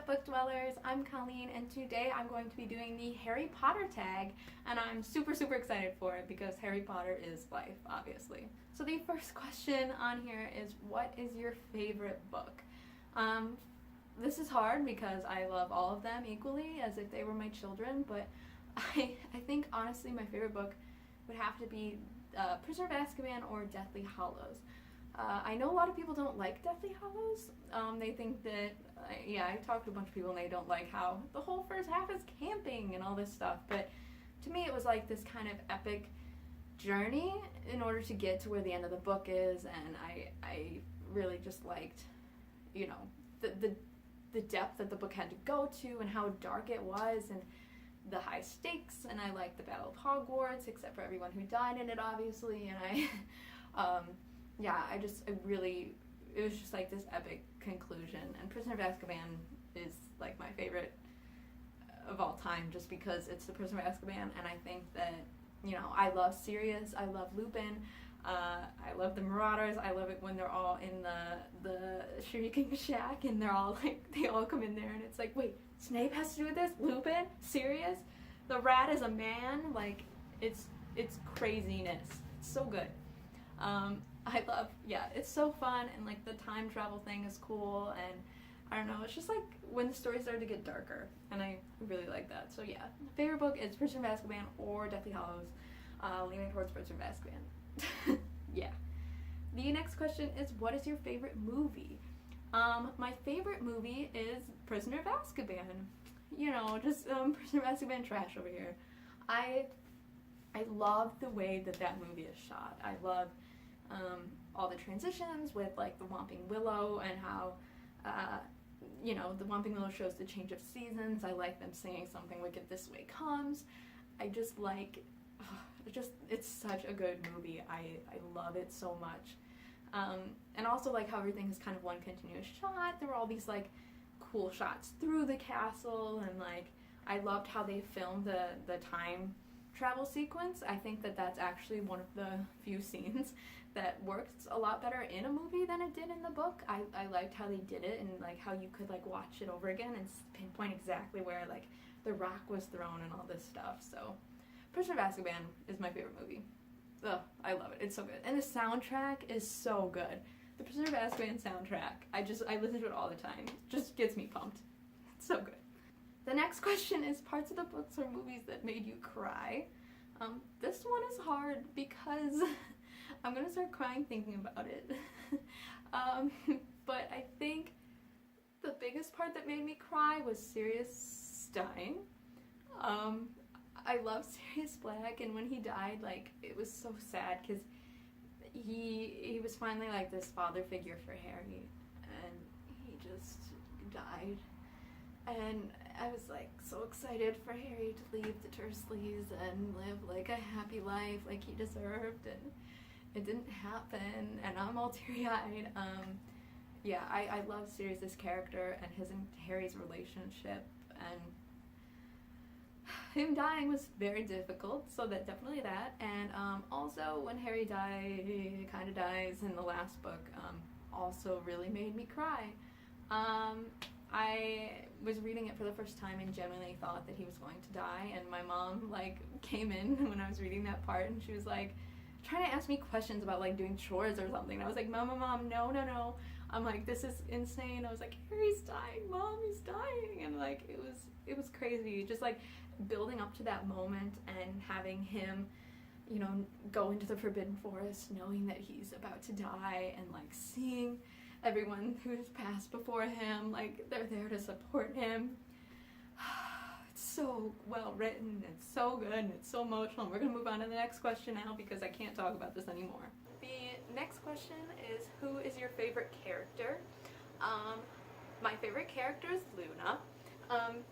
up, book dwellers? I'm Colleen, and today I'm going to be doing the Harry Potter tag, and I'm super excited for it because Harry Potter is life, obviously. So the first question on here is, what is your favorite book? This is hard because I love all of them equally as if they were my children, but I think honestly my favorite book would have to be Prisoner of Azkaban or Deathly Hallows. I know a lot of people don't like Deathly Hallows. They think that, I talked to a bunch of people and they don't like how the whole first half is camping and all this stuff, but to me it was like this kind of epic journey in order to get to where the end of the book is, and I really just liked, the depth that the book had to go to and how dark it was and the high stakes, and I liked the Battle of Hogwarts, except for everyone who died in it, obviously, and it was just like this epic conclusion, and Prisoner of Azkaban is like my favorite of all time just because it's the Prisoner of Azkaban, and I think that, I love Sirius, I love Lupin, I love the Marauders, I love it when they're all in the Shrieking Shack and they're all like, they all come in there and it's like, wait, Snape has to do with this? Lupin? Sirius? The rat is a man? Like, it's craziness. It's so good. I love, it's so fun, and like the time travel thing is cool, and I don't know, it's just like when the story started to get darker, and I really like that. So yeah, my favorite book is Prisoner of Azkaban or Deathly Hallows, leaning towards Prisoner of Azkaban. Yeah. The next question is, what is your favorite movie? My favorite movie is Prisoner of Azkaban. Just Prisoner of Azkaban trash over here. I love the way that movie is shot. I love all the transitions with like the Whomping Willow and how the Whomping Willow shows the change of seasons. I like them singing Something Wicked This Way Comes. I just like, it's such a good movie. I love it so much. And also like how everything is kind of one continuous shot. There were all these like cool shots through the castle, and like I loved how they filmed the time travel sequence. I think that that's actually one of the few scenes that works a lot better in a movie than it did in the book. I liked how they did it, and like how you could like watch it over again and pinpoint exactly where like the rock was thrown and all this stuff. So Prisoner of Azkaban is my favorite movie. Ugh, I love it. It's so good. And the soundtrack is so good. The Prisoner of Azkaban soundtrack, I listen to it all the time. It just gets me pumped. It's so good. The next question is parts of the books or movies that made you cry. This one is hard because I'm gonna start crying thinking about it. But I think the biggest part that made me cry was Sirius dying. I love Sirius Black, and when he died, like, it was so sad because he was finally like this father figure for Harry, and he just died. And I was like so excited for Harry to leave the Dursleys and live like a happy life like he deserved, and it didn't happen, and I'm all teary-eyed. I love Sirius's character and his and Harry's relationship, and him dying was very difficult, so definitely that. And also when Harry kind of dies in the last book, also really made me cry. I was reading it for the first time and genuinely thought that he was going to die, and my mom like came in when I was reading that part, and she was like trying to ask me questions about like doing chores or something, and I was like, mom, no. I'm like, this is insane. I was like, Harry's dying, Mom, he's dying. And like it was crazy, just like building up to that moment and having him go into the Forbidden Forest knowing that he's about to die, and like seeing everyone who has passed before him, like they're there to support him. It's so well written, it's so good, and it's so emotional. We're gonna move on to the next question now because I can't talk about this anymore. The next question is, who is your favorite character? My favorite character is Luna.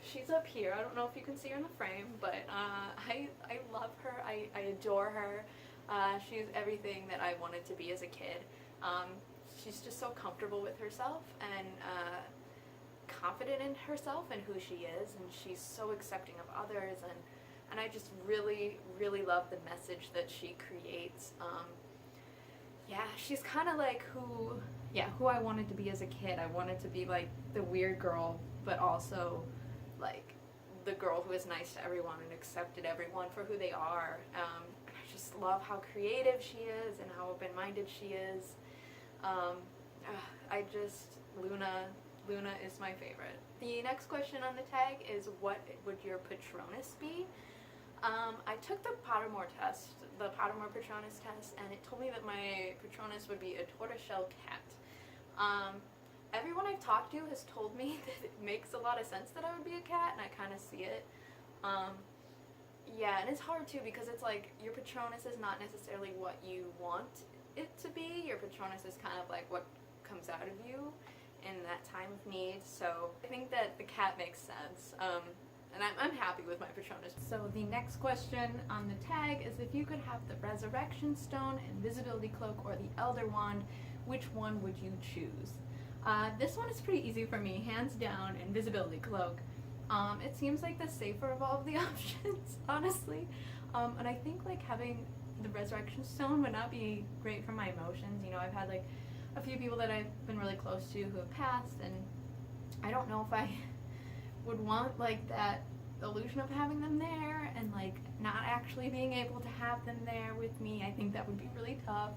She's up here. I don't know if you can see her in the frame, but I love her. I adore her. She's everything that I wanted to be as a kid. She's just so comfortable with herself and confident in herself and who she is, and she's so accepting of others, and I just really love the message that she creates. She's kind of like who I wanted to be as a kid. I wanted to be like the weird girl but also like the girl who is nice to everyone and accepted everyone for who they are. I just love how creative she is and how open-minded she is. Luna is my favorite. The next question on the tag is, what would your Patronus be? I took the Pottermore test, the Pottermore Patronus test, and it told me that my Patronus would be a tortoiseshell cat. Everyone I've talked to has told me that it makes a lot of sense that I would be a cat, and I kind of see it. Yeah, and it's hard too, because it's like your Patronus is not necessarily what you want it to be. Your Patronus is kind of like what comes out of you in that time of need. So I think that the cat makes sense. And I'm happy with my Patronus. So the next question on the tag is, if you could have the Resurrection Stone, Invisibility Cloak, or the Elder Wand, which one would you choose? This one is pretty easy for me, hands down, Invisibility Cloak. It seems like the safer of all of the options, honestly. And I think like having the Resurrection Stone would not be great for my emotions. You know, I've had like a few people that I've been really close to who have passed, and I don't know if I would want like that illusion of having them there and like not actually being able to have them there with me. I think that would be really tough.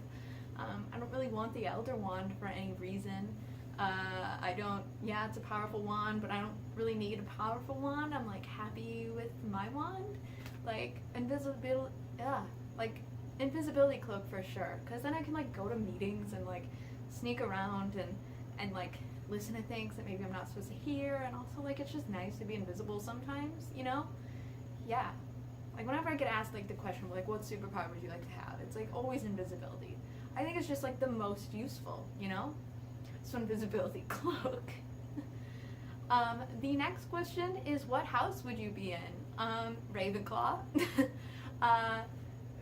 I don't really want the Elder Wand for any reason. Yeah, it's a powerful wand, but I don't really need a powerful wand. I'm like happy with my wand. Like Invisibility Cloak for sure, because then I can like go to meetings and like sneak around and like listen to things that maybe I'm not supposed to hear, and also like it's just nice to be invisible sometimes, you know? Yeah. Like whenever I get asked like the question like, what superpower would you like to have? It's like always invisibility. I think it's just like the most useful, you know? So Invisibility Cloak. The next question is, what house would you be in? Ravenclaw.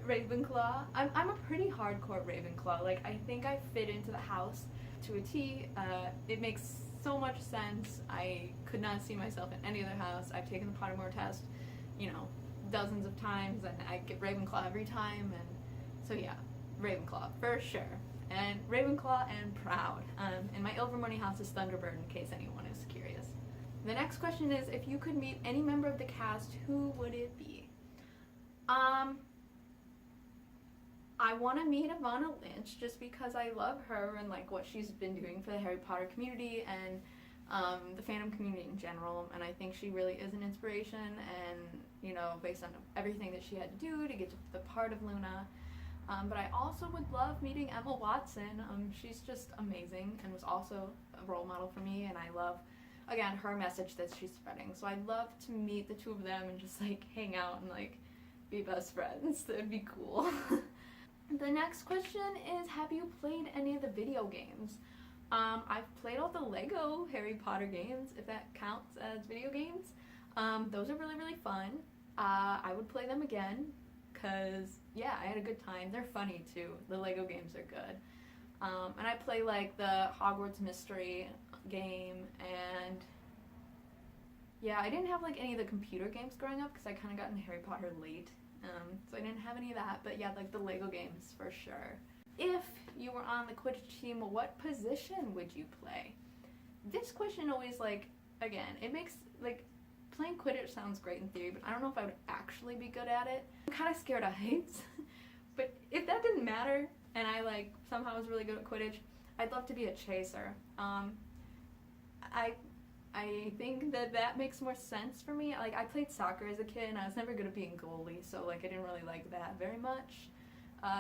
Ravenclaw. I'm a pretty hardcore Ravenclaw. Like I think I fit into the house to a T. It makes so much sense. I could not see myself in any other house. I've taken the Pottermore test, you know, dozens of times, and I get Ravenclaw every time, and so yeah, Ravenclaw for sure. And Ravenclaw and proud. And my Ilvermorny house is Thunderbird, in case anyone is curious. The next question is, if you could meet any member of the cast, who would it be? I want to meet Evanna Lynch just because I love her and like what she's been doing for the Harry Potter community and the fandom community in general, and I think she really is an inspiration, and you know, based on everything that she had to do to get to the part of Luna. But I also would love meeting Emma Watson. She's just amazing and was also a role model for me, and I love, again, her message that she's spreading. So I'd love to meet the two of them and just like hang out and like be best friends. That would be cool. The next question is, have you played any of the video games? I've played all the Lego Harry Potter games, if that counts as video games. Those are really, really fun. I would play them again, because, yeah, I had a good time. They're funny, too. The Lego games are good. And I play, like, the Hogwarts Mystery game, and, yeah, I didn't have, like, any of the computer games growing up, because I kind of got into Harry Potter late. So I didn't have any of that, but yeah, like the Lego games for sure. If you were on the Quidditch team, what position would you play? This question always, like, again, it makes, like, playing Quidditch sounds great in theory, but I don't know if I would actually be good at it. I'm kind of scared of heights, but if that didn't matter, and I, like, somehow was really good at Quidditch, I'd love to be a chaser. I think that makes more sense for me. Like, I played soccer as a kid, and I was never good at being goalie, so, like, I didn't really like that very much.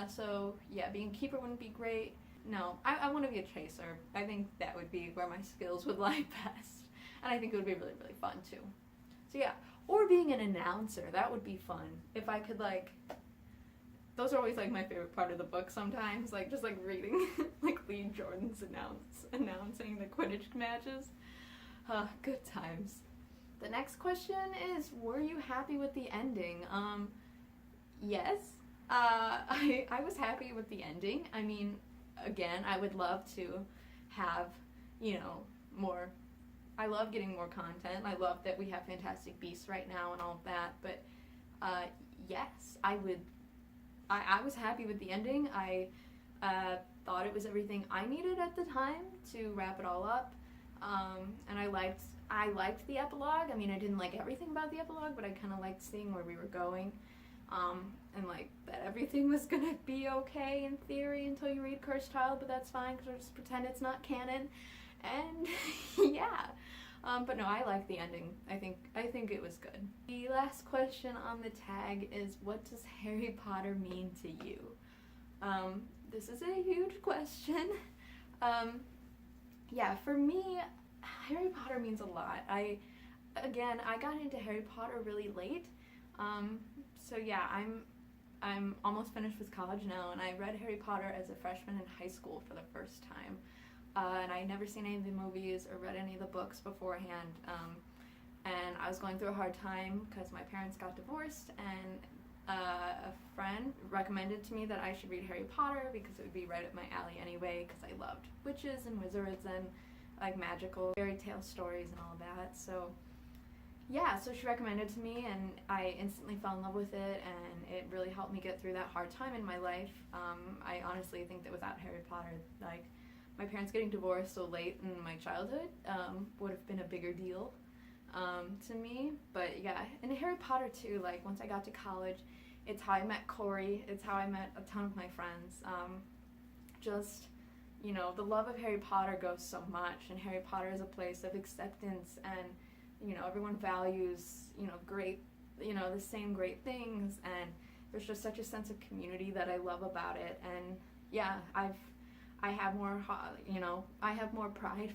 So, yeah, being keeper wouldn't be great. No, I want to be a chaser. I think that would be where my skills would lie best. And I think it would be really, really fun, too. So, yeah. Or being an announcer. That would be fun. If I could, like... Those are always, like, my favorite part of the book sometimes. Like, just, like, reading, like, Lee Jordan's announcing the Quidditch matches. Good times. The next question is, were you happy with the ending? Yes. I was happy with the ending. I mean, again, I would love to have, you know, more. I love getting more content. I love that we have Fantastic Beasts right now and all of that. But, yes, I was happy with the ending. I thought it was everything I needed at the time to wrap it all up. And I liked I liked the epilogue. I mean, I didn't like everything about the epilogue, but I kind of liked seeing where we were going. And like that everything was gonna be okay in theory until you read Cursed Child, but that's fine because we'll just pretend it's not canon. And yeah, but no, I like the ending. I think it was good. The last question on the tag is, what does Harry Potter mean to you? This is a huge question. Yeah, for me, Harry Potter means a lot. I got into Harry Potter really late. So yeah, I'm almost finished with college now, and I read Harry Potter as a freshman in high school for the first time. And I had never seen any of the movies or read any of the books beforehand. And I was going through a hard time because my parents got divorced, and a friend recommended to me that I should read Harry Potter because it would be right up my alley anyway, because I loved witches and wizards and like magical fairy tale stories and all that. So yeah, so she recommended it to me, and I instantly fell in love with it, and it really helped me get through that hard time in my life. I honestly think that without Harry Potter, like, my parents getting divorced so late in my childhood would have been a bigger deal to me. But yeah, and Harry Potter too, like, once I got to college, it's how I met Corey, it's how I met a ton of my friends. Just, you know, the love of Harry Potter goes so much, and Harry Potter is a place of acceptance, and you know, everyone values, you know, the same great things, and there's just such a sense of community that I love about it. And yeah, I have more, you know, I have more pride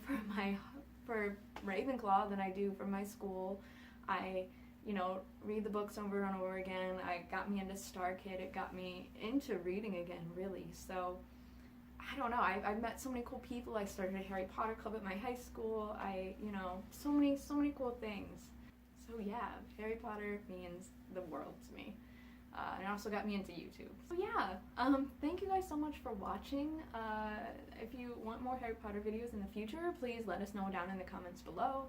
for Ravenclaw than I do for my school. I, you know, read the books over and over again. It got me into Star Kid. It got me into reading again, really. So I don't know, I've met so many cool people. I started a Harry Potter club at my high school. You know, so many cool things. So yeah, Harry Potter means the world to me. And it also got me into YouTube. So yeah, thank you guys so much for watching. If you want more Harry Potter videos in the future, please let us know down in the comments below.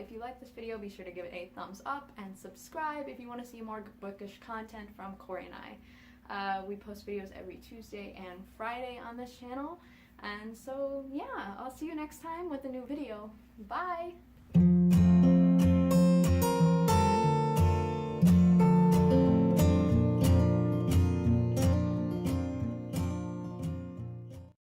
If you like this video, be sure to give it a thumbs up and subscribe if you want to see more bookish content from Corey and I. We post videos every Tuesday and Friday on this channel. And so yeah, I'll see you next time with a new video. Bye!